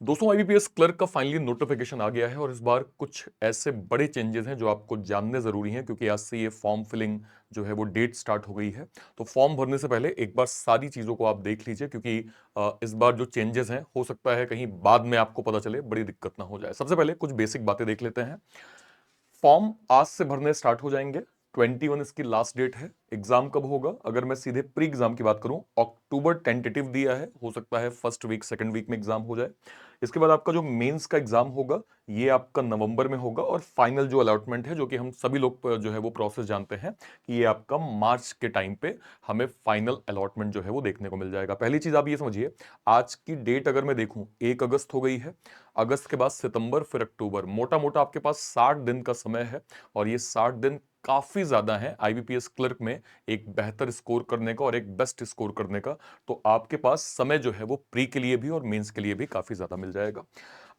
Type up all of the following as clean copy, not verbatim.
दोस्तों IBPS clerk का finally notification आ गया है और इस बार कुछ ऐसे बड़े चेंजेस हैं जो आपको जानने जरूरी हैं क्योंकि आज से ये फॉर्म फिलिंग जो है वो डेट स्टार्ट हो गई है। तो फॉर्म भरने से पहले एक बार सारी चीजों को आप देख लीजिए क्योंकि इस बार जो चेंजेस हैं हो सकता है कहीं बाद में आपको पता चले बड़ी दिक्कत ना हो जाए। सबसे पहले कुछ बेसिक बातें देख लेते हैं। फॉर्म आज से भरने स्टार्ट हो जाएंगे। 21 इसकी लास्ट डेट है। एग्जाम कब होगा? अगर मैं सीधे प्री एग्जाम की बात करूं, अक्टूबर टेंटेटिव दिया है, हो सकता है फर्स्ट वीक सेकंड वीक में एग्जाम हो जाए। इसके बाद आपका जो मेंस का एग्जाम होगा ये आपका नवंबर में होगा और फाइनल जो अलॉटमेंट है जो कि हम सभी लोग जो है वो प्रोसेस जानते हैं कि ये आपका मार्च के टाइम पे हमें फाइनल अलॉटमेंट जो है वो देखने को मिल जाएगा। पहली चीज आप ये समझिए, आज की डेट अगर मैं देखूं 1 अगस्त हो गई है। अगस्त के बाद सितंबर फिर अक्टूबर, मोटा मोटा आपके पास 60 दिन का समय है और ये 60 दिन काफी ज्यादा है आईबीपीएस क्लर्क में एक बेहतर स्कोर करने का और एक बेस्ट स्कोर करने का। तो आपके पास समय जो है वो प्री के लिए भी और मेंस के लिए भी काफी ज्यादा मिल जाएगा।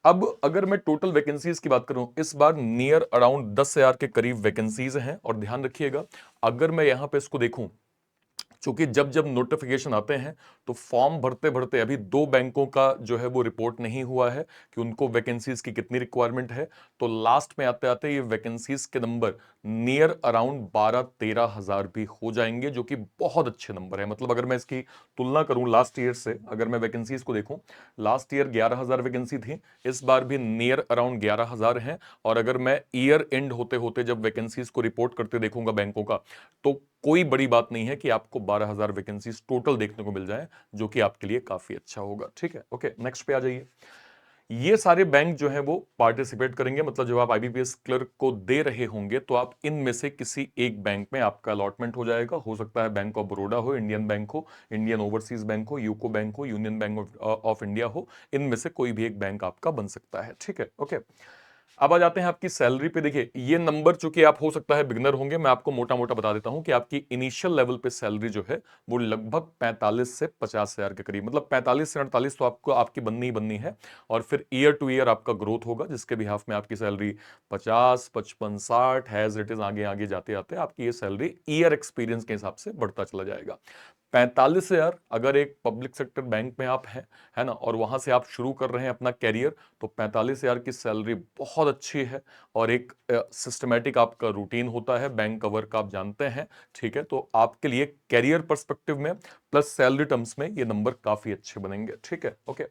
अब अगर मैं टोटल वैकेंसीज की बात करूं, इस बार नियर अराउंड 10,000 के करीब वैकेंसीज हैं और ध्यान रखिएगा अगर मैं यहां पे इसको देखूं, क्योंकि जब जब नोटिफिकेशन आते हैं तो फॉर्म भरते भरते अभी दो बैंकों का जो है वो रिपोर्ट नहीं हुआ है कि उनको वैकेंसीज की कितनी रिक्वायरमेंट है। तो लास्ट में आते आते ये वैकेंसीज के नंबर नियर अराउंड 12-13 हजार भी हो जाएंगे, जो कि बहुत अच्छे नंबर है। मतलब अगर मैं इसकी तुलना करूं लास्ट ईयर से, अगर मैं वैकेंसीज को देखूं, लास्ट ईयर 11,000 वैकेंसी थी, इस बार भी नियर अराउंड 11,000 है। और अगर मैं ईयर एंड होते होते जब वैकेंसीज को रिपोर्ट करते देखूंगा बैंकों का, तो कोई बड़ी बात नहीं है कि आपको 12,000 वैकेंसीज टोटल देखने को मिल जाए, जो कि आपके लिए काफी अच्छा होगा। ठीक है, ओके, नेक्स्ट पे आ जाइए। ये सारे बैंक जो है वो पार्टिसिपेट करेंगे, मतलब जब आप आईबीपीएस क्लर्क को दे रहे होंगे तो आप इनमें से किसी एक बैंक में आपका अलॉटमेंट हो जाएगा। हो सकता है बैंक ऑफ बड़ौदा हो, इंडियन बैंक हो, इंडियन ओवरसीज बैंक हो, यूको बैंक हो, यूनियन बैंक ऑफ इंडिया हो, इनमें से कोई भी एक बैंक आपका बन सकता है। ठीक है, ओके। अब आ जाते हैं आपकी सैलरी पे। देखिए ये नंबर चूंकि आप हो सकता है बिगनर होंगे, मैं आपको मोटा मोटा बता देता हूं कि आपकी इनिशियल लेवल पे सैलरी जो है वो लगभग 45 से 50 हजार के करीब, मतलब 45 से 48 तो आपको आपकी बननी ही बननी है। और फिर ईयर टू ईयर आपका ग्रोथ होगा जिसके बिहाफ में आपकी सैलरी 50, 55, 60 हैज इट इज आगे आगे जाते जाते आपकी ये सैलरी ईयर एक्सपीरियंस के हिसाब से बढ़ता चला जाएगा। 45 हजार अगर एक पब्लिक सेक्टर बैंक में आप हैं, है ना, और वहां से आप शुरू कर रहे हैं अपना कैरियर, तो 45 हजार की सैलरी बहुत अच्छी है। और एक सिस्टमेटिक आपका रूटीन होता है बैंक कवर का, आप जानते हैं। ठीक है, तो आपके लिए कैरियर पर्सपेक्टिव में प्लस सैलरी टर्म्स में ये नंबर काफी अच्छे बनेंगे। ठीक है, ओके।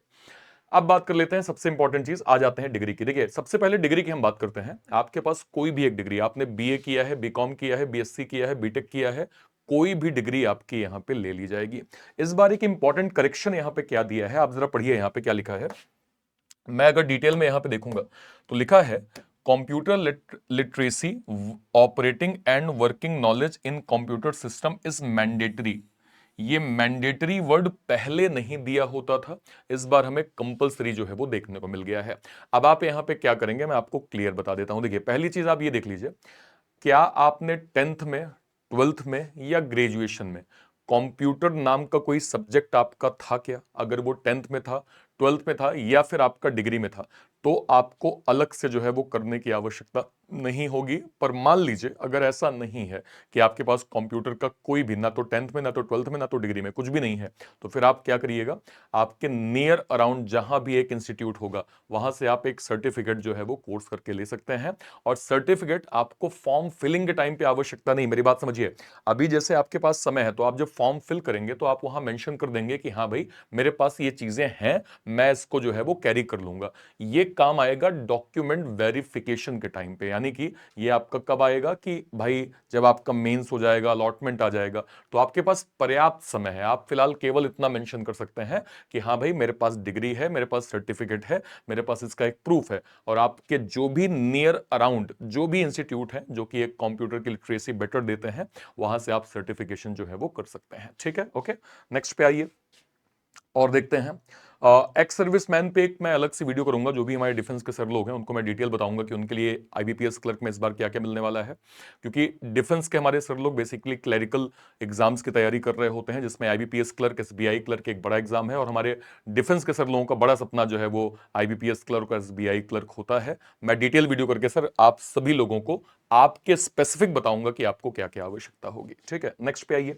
अब बात कर लेते हैं सबसे इंपॉर्टेंट चीज, आ जाते हैं डिग्री की। देखिए सबसे पहले डिग्री की हम बात करते हैं। आपके पास कोई भी एक डिग्री, आपने बीए किया है, बीकॉम किया है, बीएससी किया है, बीटेक किया है, कोई भी डिग्री आपकी यहां पे ले ली जाएगी। इस बार एक इंपॉर्टेंट करेक्शन यहां पे क्या दिया है, आप जरा पढ़िए यहां पे क्या लिखा है। मैं अगर डिटेल में यहां पे देखूंगा तो लिखा है computer literacy, operating and working knowledge in computer system is mandatory. ये मैंडेटरी वर्ड पहले नहीं दिया होता था, इस बार हमें कंपलसरी जो है वो देखने को मिल गया है। अब आप यहां पे क्या करेंगे मैं आपको क्लियर बता देता हूं। देखिए पहली चीज आप ये देख लीजिए, क्या आपने टेंथ में, ट्वेल्थ में या ग्रेजुएशन में कंप्यूटर नाम का कोई सब्जेक्ट आपका था क्या? अगर वो टेंथ में था, ट्वेल्थ में था या फिर आपका डिग्री में था, तो आपको अलग से जो है वो करने की आवश्यकता नहीं होगी। पर मान लीजिए अगर ऐसा नहीं है कि आपके पास कंप्यूटर का कोई भी, ना तो टेंथ में, ना तो ट्वेल्थ में, ना तो डिग्री में, कुछ भी नहीं है, तो फिर आप क्या करिएगा, आपके नियर अराउंड जहां भी एक इंस्टीट्यूट होगा वहां से आप एक सर्टिफिकेट जो है वो कोर्स करके ले सकते हैं। और सर्टिफिकेट आपको फॉर्म फिलिंग के टाइम पे आवश्यकता नहीं। मेरी बात समझिए, अभी जैसे आपके पास समय है तो आप जब फॉर्म फिल करेंगे तो आप वहां मेंशन कर देंगे कि हाँ भाई मेरे पास ये चीजें हैं, मैं इसको जो है वो कैरी कर लूंगा। ये काम आएगा डॉक्यूमेंट वेरिफिकेशन के टाइम पे, यानी कि ये आपका कब आएगा कि भाई जब आपका मेंस हो जाएगा, अलॉटमेंट आ जाएगा, तो आपके पास पर्याप्त समय है। आप फिलहाल केवल इतना मेंशन कर सकते हैं कि हाँ भाई मेरे पास डिग्री है, मेरे पास सर्टिफिकेट है, मेरे पास इसका एक प्रूफ है। और आपके जो भी नियर अराउंड जो भी इंस्टीट्यूट है जो कि एक कंप्यूटर की लिटरेसी बेटर देते हैं, वहां से आप सर्टिफिकेशन जो है वो कर सकते हैं। ठीक है, ओके। नेक्स्ट पे आइए और देखते हैं। एक्स सर्विसमैन पे एक मैं अलग से वीडियो करूंगा, जो भी हमारे डिफेंस के सर लोग हैं उनको मैं डिटेल बताऊंगा कि उनके लिए आईबीपीएस क्लर्क में इस बार क्या क्या मिलने वाला है। क्योंकि डिफेंस के हमारे सर लोग बेसिकली क्लरिकल एग्जाम्स की तैयारी कर रहे होते हैं, जिसमें आईबीपीएस क्लर्क, एसबीआई क्लर्क एक बड़ा एग्जाम है। और हमारे डिफेंस के सर लोगों का बड़ा सपना जो है वो आईबीपीएस क्लर्क और एसबीआई क्लर्क होता है। मैं डिटेल वीडियो करके सर आप सभी लोगों को आपके स्पेसिफिक बताऊंगा कि आपको क्या क्या आवश्यकता होगी। ठीक है, नेक्स्ट पे आइए।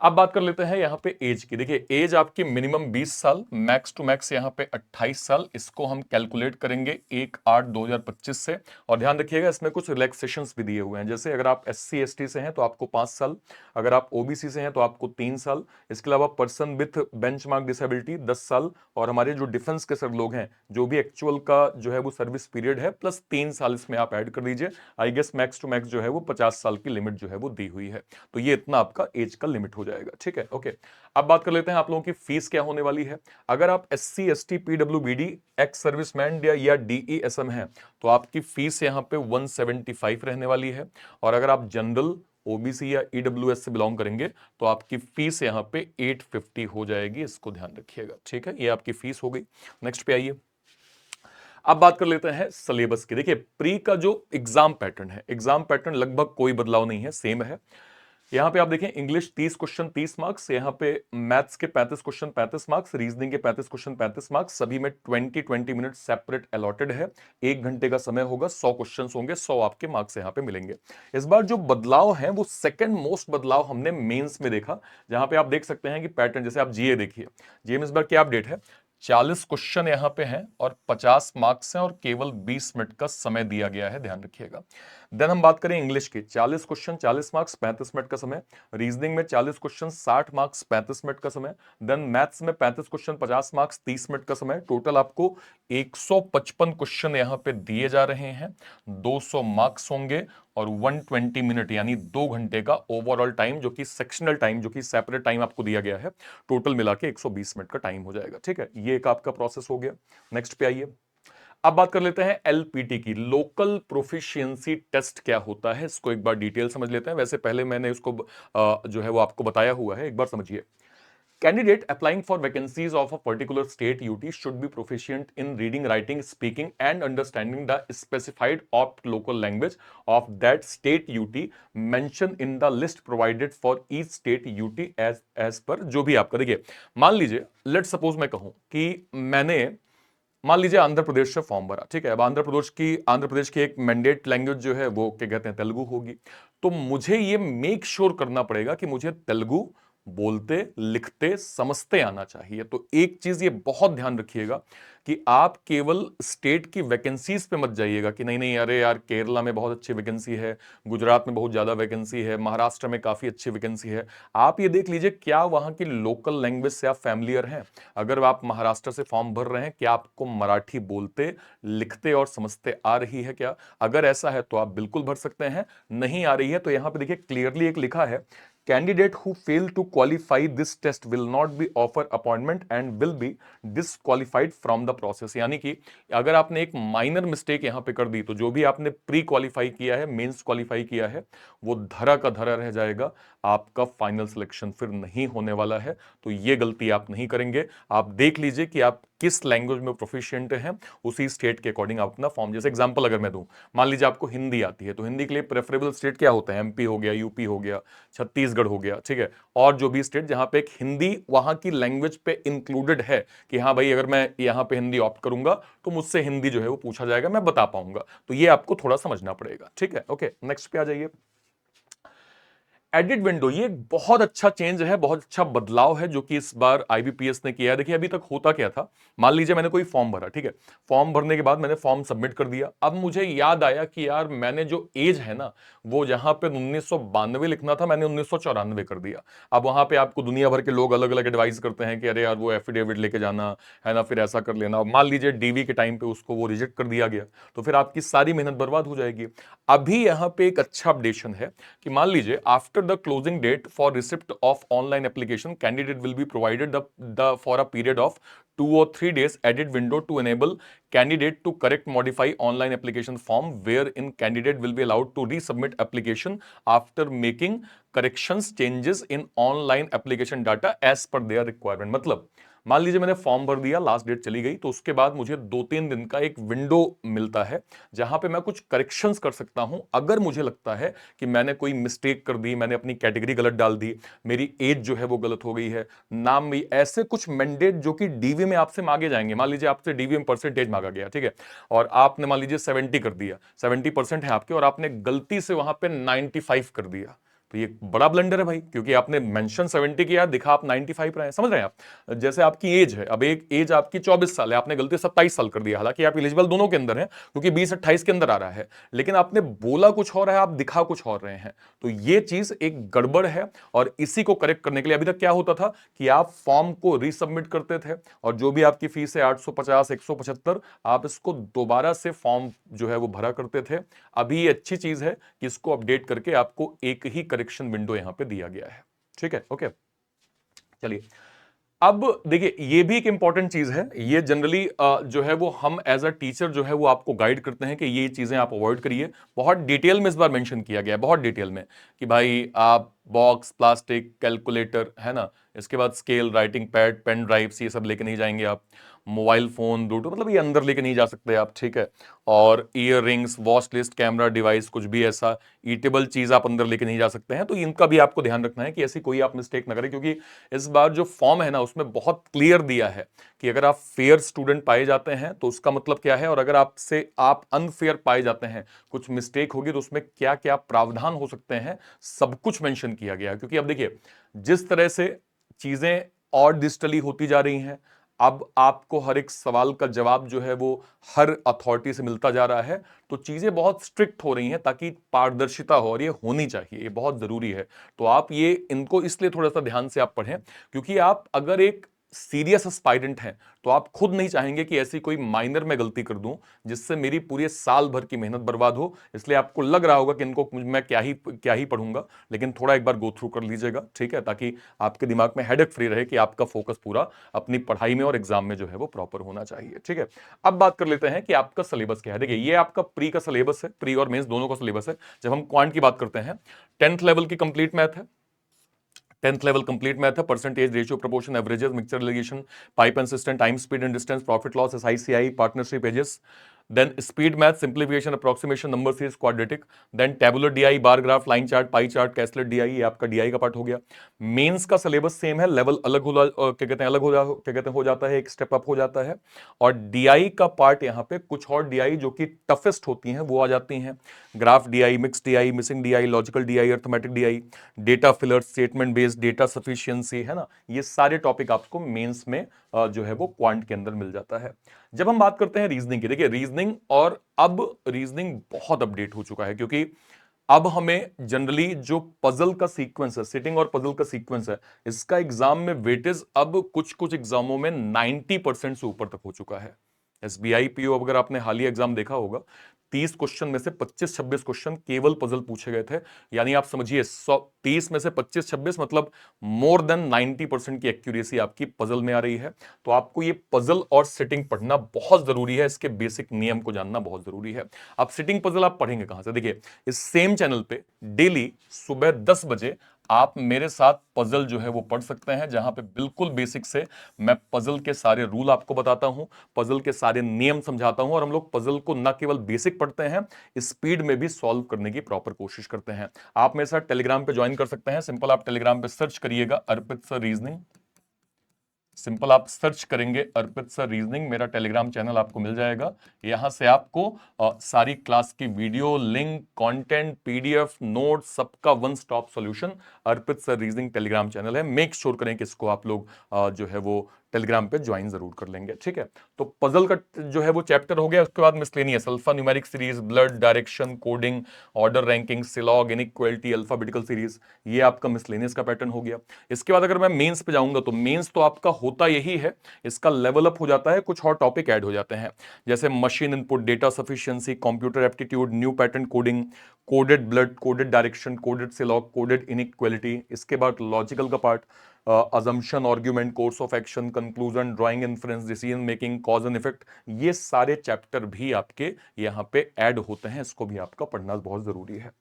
अब बात कर लेते हैं यहाँ पे एज की। देखिए एज आपकी मिनिमम 20 साल, मैक्स टू मैक्स यहाँ पे 28 साल। इसको हम कैलकुलेट करेंगे 1/8/2025 से। और ध्यान रखिएगा इसमें कुछ रिलैक्सेशंस भी दिए हुए हैं, जैसे अगर आप SC ST से हैं तो आपको 5 साल, अगर आप OBC से हैं तो आपको 3 साल, इसके अलावा पर्सन विथ बेंचमार्क डिसेबिलिटी 10 साल, और हमारे जो डिफेंस के सर लोग हैं जो भी एक्चुअल का जो है वो सर्विस पीरियड है प्लस 3 साल इसमें आप ऐड कर दीजिए। I guess max to max जो है वो 50 साल की लिमिट जो है वो दी हुई है। तो ये इतना आपका एज का लिमिट हो जाएगा, ठीक है। ओके, अब बात कर लेते हैं आप लोगों की फीस क्या होने वाली है। अगर आप SC ST PWBD ex serviceman या DESM है तो आपकी फीस यहां पे 175 रहने वाली है। और अगर आप जनरल, OBC या EWS से बिलोंग करेंगे तो आपकी फीस यहां पे 850 हो जाएगी, इसको ध्यान रखिएगा, ठीक है। ये आपकी फीस हो गई। नेक्स्ट पे आइए, अब बात कर लेते हैं सिलेबस की। देखिए प्री का जो एग्जाम पैटर्न है, एग्जाम पैटर्न लगभग कोई बदलाव नहीं है, सेम है। यहां पे आप देखें इंग्लिश 30 क्वेश्चन 30 मार्क्स, यहां पे मैथ्स के 35 क्वेश्चन 35 मार्क्स, रीजनिंग के 35 क्वेश्चन 35 मार्क्स, सभी में 20 मिनट सेपरेट अलॉटेड है। 1 घंटे का समय होगा, 100 क्वेश्चन होंगे, 100 आपके मार्क्स यहां पे मिलेंगे। इस बार जो बदलाव है वो सेकंड मोस्ट बदलाव हमने मेंस में देखा, जहां पे आप देख सकते हैं कि पैटर्न, जैसे आप जीए देखिए, जीए में इस बार क्या अपडेट है, 40 क्वेश्चन यहां पे हैं और 50 मार्क्स हैं और केवल 20 मिनट का समय दिया गया है, ध्यान रखिएगा। देन हम बात करें इंग्लिश की, 40 क्वेश्चन 40 मार्क्स 35 मिनट का समय, रीजनिंग में 40 क्वेश्चन 60 मार्क्स 35 मिनट का समय, देन मैथ्स में 35 क्वेश्चन 50 मार्क्स 30 मिनट का समय। टोटल आपको 155 क्वेश्चन यहां पे दिए जा रहे हैं, 200 मार्क्स होंगे और 120 मिनट यानी 2 घंटे का ओवरऑल टाइम, जो कि सेक्शनल टाइम, जो कि सेपरेट टाइम आपको दिया गया है, टोटल मिला के 120 मिनट का टाइम हो जाएगा, ठीक है। ये एक आपका प्रोसेस हो गया। नेक्स्ट पे आइए, अब बात कर लेते हैं LPT की, लोकल प्रोफिशिएंसी टेस्ट क्या होता है, इसको एक बार डिटेल समझ लेते हैं। वैसे पहले मैंने इसको जो है वो आपको बताया हुआ है, एक बार समझिए। Candidate applying for vacancies of a particular state UT should be proficient in reading, writing, speaking, and understanding the specified opt local language of that state UT mentioned in the list provided for each state UT as per जो भी आपका। देखिए मान लीजिए, let suppose मैं कहूं कि मैंने, मान लीजिए आंध्र प्रदेश से फॉर्म भरा, ठीक है। अब आंध्र प्रदेश की एक मैंडेट लैंग्वेज जो है वो क्या कहते हैं, तेलुगु होगी। तो मुझे ये मेक श्योर करना पड़ेगा कि मुझे तेलुगु बोलते, लिखते, समझते आना चाहिए। तो एक चीज ये बहुत ध्यान रखिएगा कि आप केवल स्टेट की वैकेंसीज पे मत जाइएगा कि नहीं नहीं अरे यार केरला में बहुत अच्छी वैकेंसी है, गुजरात में बहुत ज्यादा वैकेंसी है, महाराष्ट्र में काफी अच्छी वैकेंसी है। आप ये देख लीजिए क्या वहां की लोकल लैंग्वेज से आप फैमिलियर हैं। अगर आप महाराष्ट्र से फॉर्म भर रहे हैं, क्या आपको मराठी बोलते, लिखते और समझते आ रही है क्या? अगर ऐसा है तो आप बिल्कुल भर सकते हैं, नहीं आ रही है तो यहां पे देखिए क्लियरली एक लिखा है, candidate who fail to qualify this test will not be offer appointment and will be disqualified from the process. यानी कि अगर आपने एक माइनर मिस्टेक यहां पे कर दी तो जो भी आपने प्री क्वालिफाई किया है, मेंस क्वालिफाई किया है, वो धरा का धरा रह जाएगा, आपका फाइनल सिलेक्शन फिर नहीं होने वाला है। तो ये गलती आप नहीं करेंगे। आप देख लीजिए कि आप किस लैंग्वेज में प्रोफिशिएंट हैं, उसी स्टेट के अकॉर्डिंग आप अपना फॉर्म, जैसे एग्जांपल अगर मैं दूं, मान लीजिए आपको हिंदी आती है तो हिंदी के लिए प्रेफरेबल स्टेट क्या होता है, MP हो गया, UP हो गया, छत्तीसगढ़ हो गया, ठीक है। और जो भी स्टेट जहां पे एक हिंदी वहां की लैंग्वेज पे इंक्लूडेड है कि हाँ भाई अगर मैं यहां पे हिंदी ऑप्ट करूंगा तो मुझसे हिंदी जो है वो पूछा जाएगा, मैं बता पाऊंगा। तो ये आपको थोड़ा समझना पड़ेगा, ठीक है। ओके, नेक्स्ट पे आ जाइए। एडिट विंडो, ये एक बहुत अच्छा चेंज है, बहुत अच्छा बदलाव है जो कि इस बार IBPS ने किया है। देखिए अभी तक होता क्या था, मान लीजिए मैंने कोई फॉर्म भरा, ठीक है, फॉर्म भरने के बाद मैंने फॉर्म सबमिट कर दिया। अब मुझे याद आया कि यार मैंने जो एज है ना, वो जहां पे 1992 लिखना था मैंने 1994 कर दिया। अब वहां पे आपको दुनिया भर के लोग अलग अलग एडवाइस करते हैं कि अरे यार वो एफिडेविट लेके जाना है ना, फिर ऐसा कर लेना। मान लीजिए DV के टाइम पे उसको वो रिजेक्ट कर दिया गया, तो फिर आपकी सारी मेहनत बर्बाद हो जाएगी। अभी यहां पे एक अच्छा अपडेशन है कि मान लीजिए after the closing date for receipt of online application candidate will be provided the for a period of 2 or 3 days edit window to enable candidate to correct modify online application form wherein candidate will be allowed to resubmit application after making corrections changes in online application data as per their requirement। मतलब मान लीजिए मैंने form भर दिया, last date चली गई, तो उसके बाद मुझे 2-3 दिन का एक विंडो मिलता है जहां पे मैं कुछ करेक्शंस कर सकता हूं। अगर मुझे लगता है कि मैंने कोई मिस्टेक कर दी, मैंने अपनी कैटेगरी गलत डाल दी, मेरी एज जो है वो गलत हो गई है, नाम भी, ऐसे कुछ मैंडेट जो कि DV में आपसे मांगे जाएंगे। मान लीजिए आपसे DV में परसेंटेज मांगा गया, ठीक है, और आपने मान लीजिए 70 कर दिया, 70% है आपके और आपने गलती से वहां पे 95 कर दिया, तो ये बड़ा ब्लंडर है भाई, क्योंकि आपने मेंशन 70 किया, दिखा आप 95 रहे हैं। समझ रहे हैं आप? जैसे आपकी एज है, अब एक एज आपकी 24 साल है, आपने गलती 27 साल कर दिया, हालांकि आप एलिजिबल दोनों के अंदर हैं क्योंकि 20-28 के अंदर आ रहा है, लेकिन आपने बोला कुछ और है, आप दिखा कुछ और रहे हैं। तो ये चीज एक गड़बड़ है, और इसी को करेक्ट करने के लिए अभी तक क्या होता था कि आप फॉर्म को रीसबमिट करते थे, और जो भी आपकी फीस है 850, 175, आप इसको दोबारा से फॉर्म जो है वो भरा करते थे। अभी ये अच्छी चीज है कि इसको अपडेट करके आपको एक ही करेक्शन विंडो यहां पे दिया गया है। ठीक है, ओके। चलिए, अब देखिए, ये भी एक इंपॉर्टेंट चीज है, ये जनरली जो है वो हम एज अ टीचर जो है वो आपको गाइड करते हैं कि ये चीजें आप अवॉइड करिए। बहुत डिटेल में इस बार मेंशन किया गया है, बहुत डिटेल में, कि भाई आप बॉक्स, प्लास्टिक, कैलकुलेटर, है ना, इसके बाद scale, writing pad, pen drives, ये सब लेके नहीं जाएंगे आप। मोबाइल फोन, ब्लूटूथ, मतलब ये अंदर लेके नहीं जा सकते आप, ठीक है। और year rings, watch list, camera device, कुछ भी ऐसा ईटेबल चीज आप अंदर लेके नहीं जा सकते हैं। तो इनका भी आपको ध्यान रखना है कि ऐसी कोई आप मिस्टेक ना करें, क्योंकि इस बार जो फॉर्म है ना उसमें बहुत क्लियर दिया है कि अगर आप फेयर स्टूडेंट पाए जाते हैं तो उसका मतलब क्या है, और अगर आपसे आप अनफेयर पाए जाते हैं, कुछ मिस्टेक होगी, तो उसमें क्या क्या प्रावधान हो सकते हैं, सब कुछ मेंशन किया गया है। क्योंकि अब देखिए, जिस तरह से चीजें और डिजिटली होती जा रही हैं, अब आपको हर एक सवाल का जवाब जो है वो हर अथॉरिटी से मिलता जा रहा है, तो चीजें बहुत स्ट्रिक्ट हो रही हैं ताकि पारदर्शिता हो, और ये होनी चाहिए, ये बहुत जरूरी है। तो आप ये इनको इसलिए थोड़ा सा ध्यान से आप पढ़ें, क्योंकि आप अगर एक सीरियस एस्पायरेंट हैं तो आप खुद नहीं चाहेंगे कि ऐसी कोई माइनर में गलती कर दूं जिससे मेरी पूरी साल भर की मेहनत बर्बाद हो। इसलिए आपको लग रहा होगा कि इनको मैं क्या ही पढ़ूंगा, लेकिन थोड़ा एक बार गो थ्रू कर लीजिएगा, ठीक है, ताकि आपके दिमाग में हेडेक फ्री रहे कि आपका फोकस पूरा अपनी पढ़ाई में और एग्जाम में जो है वो प्रॉपर होना चाहिए। ठीक है, अब बात कर लेते हैं कि आपका सिलेबस क्या है। देखिए, ये आपका प्री का सिलेबस है, प्री और मेंस दोनों का सिलेबस है। जब हम क्वांट की बात करते हैं, 10th लेवल की कंप्लीट मैथ है, 10th लेवल कंप्लीट मैथ है, percentage, ratio, proportion, averages, mixture, relation, pipe and system, time, speed and distance, profit loss, SI CI, partnership, ages. Then speed math, simplification, approximation, number series, quadratic. Then tabular DI, bar graph, line chart, pie chart, caselet DI, ये आपका DI का part हो गया। Mains का syllabus same है, level अलग क्या कहते हैं, क्या कहते हैं, हो जाता है, एक स्टेप अप हो जाता है। और डीआई का पार्ट यहां पे कुछ और डीआई जो कि टफेस्ट होती हैं वो आ जाती हैं। Graph DI, mix DI, missing DI, logical DI, arithmetic DI, data filler, statement based, data sufficiency, है ना, ये सारे टॉपिक आपको मेंस में जो है वो क्वांट के अंदर मिल जाता है। जब हम बात करते हैं रीजनिंग की, देखिए रीजनिंग, और अब रीजनिंग बहुत अपडेट हो चुका है, क्योंकि अब हमें जनरली जो पजल का सीक्वेंस है, सिटिंग और पजल का सीक्वेंस है, इसका एग्जाम में वेटेज अब कुछ कुछ एग्जामों में 90% से ऊपर तक हो चुका है। एसबीआई पीओ अगर आपने हालिया एग्जाम देखा होगा, 30 क्वेश्चन में से 25-26 क्वेश्चन केवल पजल पूछे गए थे। यानी आप समझिए 30 में से 25-26 मतलब मोर देन 90% की एक्यूरेसी आपकी पजल में आ रही है। तो आपको ये पजल और सिटिंग पढ़ना बहुत जरूरी है, इसके बेसिक नियम को जानना बहुत जरूरी है। अब सिटिंग पजल आप पढ़ेंगे कहां से? देखिए, इस सेम चैनल पे डेली सुबह 10 बजे आप मेरे साथ पजल जो है वो पढ़ सकते हैं, जहां पे बिल्कुल बेसिक से मैं पजल के सारे रूल आपको बताता हूं, पजल के सारे नियम समझाता हूं, और हम लोग पजल को न केवल बेसिक पढ़ते हैं, स्पीड में भी सॉल्व करने की प्रॉपर कोशिश करते हैं। आप मेरे साथ टेलीग्राम पे ज्वाइन कर सकते हैं, सिंपल आप टेलीग्राम पे सर्च करिएगा अर्पित सर रीजनिंग, सिंपल आप सर्च करेंगे अर्पित सर रीजनिंग, मेरा टेलीग्राम चैनल आपको मिल जाएगा। यहां से आपको सारी क्लास की video, link, content, PDF, note, सबका वन स्टॉप सॉल्यूशन अर्पित सर रीजनिंग टेलीग्राम चैनल है। मेक श्योर करें कि इसको आप लोग जो है वो टेलीग्राम पे ज्वाइन जरूर कर लेंगे, ठीक है। तो पजल का जो है वो चैप्टर हो गया, उसके बाद miscellaneous, alpha numeric series, blood, direction, coding, order ranking, syllog, inequality, alphabetical series, ये आपका मिसलेनियस का पैटर्न हो गया। इसके बाद अगर मैं मेंस पे जाऊंगा तो मेंस तो आपका होता यही है, इसका लेवल अप हो जाता है, कुछ और टॉपिक ऐड हो जाते हैं, जैसे machine input, data sufficiency, computer aptitude, new pattern coding, coded blood, coded direction, coded syllog, coded inequality. इसके बाद लॉजिकल का part, assumption, argument, course of action, conclusion, drawing inference, decision making, cause and effect, ये सारे chapter भी आपके यहाँ पे add होते हैं, इसको भी आपका पढ़ना बहुत जरूरी है।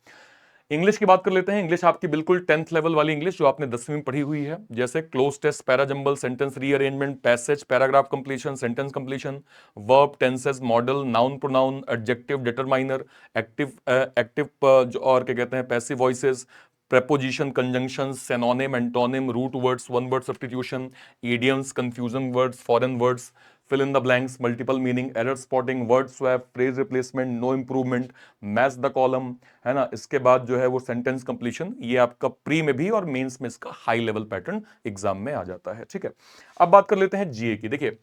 इंग्लिश की बात कर लेते हैं। इंग्लिश आपकी बिल्कुल 10th लेवल वाली इंग्लिश जो आपने 10वीं में पढ़ी हुई है, जैसे cloze test, parajumble, sentence rearrangement, passage, paragraph completion, sentence completion, verb, tenses, modal, noun, pronoun, adjective, determiner, active active और क्या कहते हैं passive voices, preposition, conjunctions, synonym, antonym, root words, one word substitution, idioms, confusion words, foreign words, fill in the blanks, multiple meaning, error spotting, word swap, phrase replacement, no improvement, match the column, है ना। इसके बाद जो है वो sentence completion, ये आपका pre में भी और मेंस में इसका हाई लेवल पैटर्न एग्जाम में आ जाता है। ठीक है, अब बात कर लेते हैं जीए की। देखिए,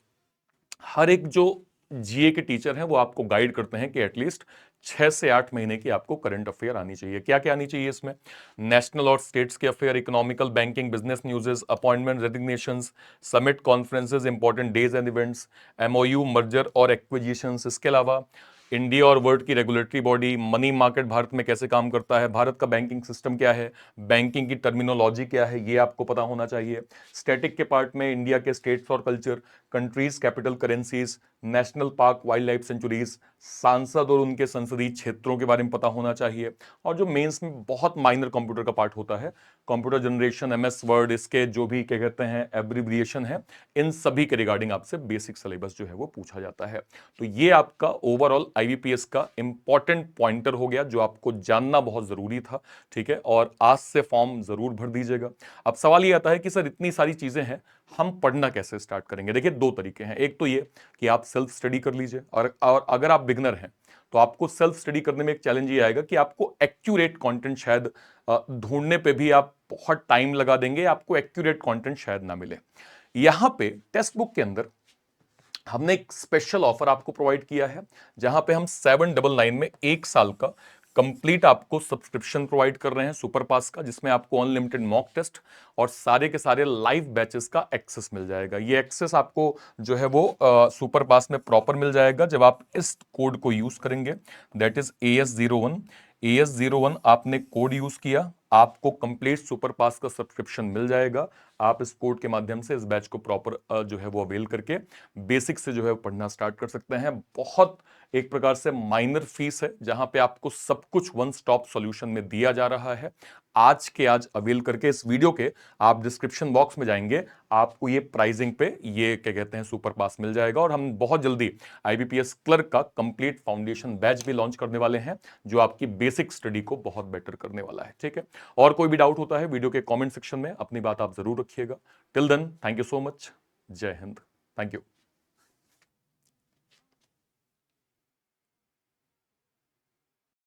हर एक जो जीए के टीचर हैं वो आपको गाइड करते हैं कि एटलीस्ट 6 से 8 महीने की आपको करंट अफेयर आनी चाहिए। क्या क्या आनी चाहिए इसमें? नेशनल और स्टेट्स के affair, economical, banking, business न्यूज़ेस, appointment, resignations, summit, conferences, important days and events, MOU, merger और एक्विजिशंस। इसके अलावा इंडिया और वर्ल्ड की regulatory body, money market Bharat में कैसे काम करता है, भारत का बैंकिंग सिस्टम क्या है, बैंकिंग की टर्मिनोलॉजी क्या है, ये आपको पता होना चाहिए। स्टैटिक के पार्ट में इंडिया के स्टेट्स और culture, countries, capital currencies, national park, wild life sanctuaries, सांसद और उनके संसदीय क्षेत्रों के बारे में पता होना चाहिए। और जो मेंस में बहुत माइनर कंप्यूटर का पार्ट होता है, कंप्यूटर जनरेशन, एमएस वर्ड, इसके जो भी क्या कहते हैं एब्रिविएशन है, इन सभी के रिगार्डिंग आपसे बेसिक सिलेबस जो है वो पूछा जाता है। तो ये आपका ओवरऑल आईबीपीएस का इंपॉर्टेंट पॉइंटर हो गया जो आपको जानना बहुत जरूरी था। ठीक है, और आज से फॉर्म जरूर भर दीजिएगा। अब सवाल ये आता है कि सर इतनी सारी चीजें हैं, हम पढ़ना कैसे स्टार्ट करेंगे? देखिए, दो तरीके हैं। एक तो ये कि आप सेल्फ स्टडी कर लीजिए, और अगर आप बिगनर हैं तो आपको सेल्फ स्टडी करने में एक चैलेंज ये आएगा कि आपको एक्यूरेट कंटेंट शायद ढूंढने पे भी आप बहुत टाइम लगा देंगे, आपको एक्यूरेट कंटेंट शायद ना मिले। यहां पे टेक्स्ट बुक के अंदर हमने एक स्पेशल ऑफर आपको प्रोवाइड किया है, जहां पे हम 799 में 1 साल का कंप्लीट आपको सब्सक्रिप्शन प्रोवाइड कर रहे हैं सुपर पास का, जिसमें आपको अनलिमिटेड मॉक टेस्ट और सारे के सारे लाइव बैचेस का एक्सेस मिल जाएगा। ये एक्सेस आपको जो है वो सुपर पास में प्रॉपर मिल जाएगा जब आप इस कोड को यूज करेंगे, दैट इज AS01। AS01 आपने कोड यूज किया, आपको कंप्लीट सुपर पास का सब्सक्रिप्शन मिल जाएगा। आप इस कोड के माध्यम से इस बैच को प्रॉपर जो है वो अवेल करके बेसिक से जो है पढ़ना स्टार्ट कर सकते हैं। बहुत एक प्रकार से माइनर फीस है, जहां पे आपको सब कुछ वन स्टॉप सॉल्यूशन में दिया जा रहा है। आज के आज अवेल करके इस वीडियो के आप डिस्क्रिप्शन बॉक्स में जाएंगे, आपको ये प्राइसिंग पे ये क्या कहते हैं सुपर पास मिल जाएगा। और हम बहुत जल्दी आईबीपीएस क्लर्क का कंप्लीट फाउंडेशन बैच भी लॉन्च करने वाले हैं, जो आपकी बेसिक स्टडी को बहुत बेटर करने वाला है। ठीक है, और कोई भी डाउट होता है वीडियो के कमेंट सेक्शन में अपनी बात आप जरूर रखिएगा। Till then, thank you so much. Jai Hind. Thank you.